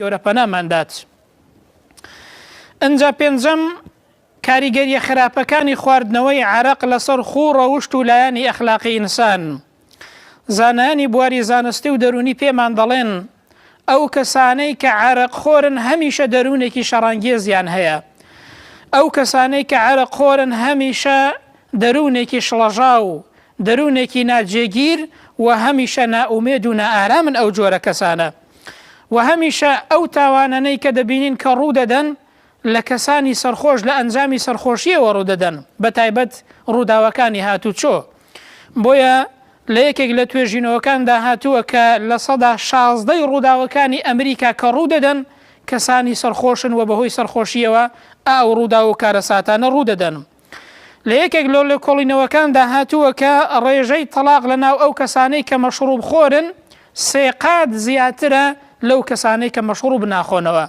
گەورە پەناماندات. ئەنجا پێنجەم کاریگەریە خراپەکانی خواردنەوەی عەرەق لەسەر خوو ڕەوشت و لایەنی ئەخلاقی ئینسان. زانایانی بواری زانستی و دەرونی پێمان دەڵێن ئەو کەسانەی کە عەرەق خۆرن هەمیشە دەروونێکی شەڕانگێزیان هەیە. ئەو کەسانەی کە عەرەق خۆرن هەمیشە دەروونێکی شڵەژا و دەروونێکی ناجێگیر و هەمیشە نائومێد و نائارامن ئەو جۆرە کەسانە. و هەمیشە ئەو تاوانانەی کە دەبینین کە ڕوو دەدەن لە کەسانی سەرخۆش لە ئەنجامی سەرخۆشیەوە ڕوو دەدەن، بە تایبەت ڕووداوەکانی هاتوچۆ. بۆیە لە یەکێک لە توێژینەوەکاندا هاتووە کە لە سەدا 16 ڕووداوەکانی ئەمریکا کە ڕوو دەدەن کەسانی سەرخۆشن و بەهۆی سەرخۆشیەوە ئەو ڕوودا و کارەساتانە ڕوو دەدەن. لە یەکێک لە کۆڵینەوەکاندا هاتووە کە ڕێژەی تەلاق لەناو ئەو کەسانەی کە مەشروب خۆرن 3 قات زیاترە لەو کەسانەی کە مەشروب ناخۆنەوە.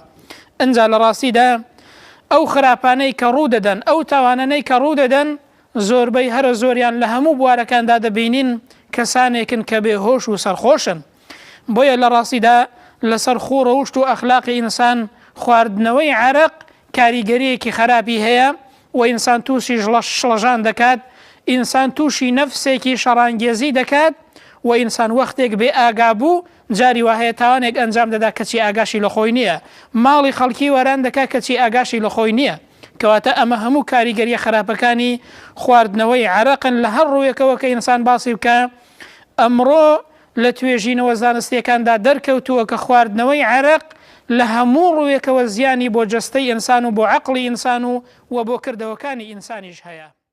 ئەنجا لە ڕاستیدا ئەو خراپانەی کە ڕوو دەدەن، ئەو تاوانانەی کە ڕوو دەدەن زۆربەی هەرە زۆریان لە هەموو بوارەکاندا دەبینین کەسانێکن کە بێهۆش و سەرخۆشن. بۆیە لە ڕاستیدا لەسەر خوو ڕەوشت و ئەخلاقی ئینسان خواردنەوەی عەرەق کاریگەریەکی خراپی هەیە و ئینسان تووشی شڵەژان دەکات، ئینسان تووشی نەفسێکی شەڕانگێزی دەکات و ئینسان وەختێک بێ ئاگابوو جاری وهەیە تاوانێک ئەنجام دەدا کەچی ئاگاشی لە خۆی نییە، ماڵی خەڵکی وەران دەکات کەچی ئاگاشی لە خۆی نییە. کەواتە ئەمە هەموو کاریگەریە خراپەکانی خواردنەوەی عەرەقن لە هەر ڕوویەکەوە کە ئینسان باسی بکە. ئەمڕۆ لە توێژینەوە زانستیەکاندا دەرکەوتووە کە خواردنەوەی عەرەق لە هەموو ڕوویەکەوە زیانی بۆ جەستەی ئینسان و بۆ عەقڵی ئینسان و بۆ کردەوەکانی ئینسانیش هەیە.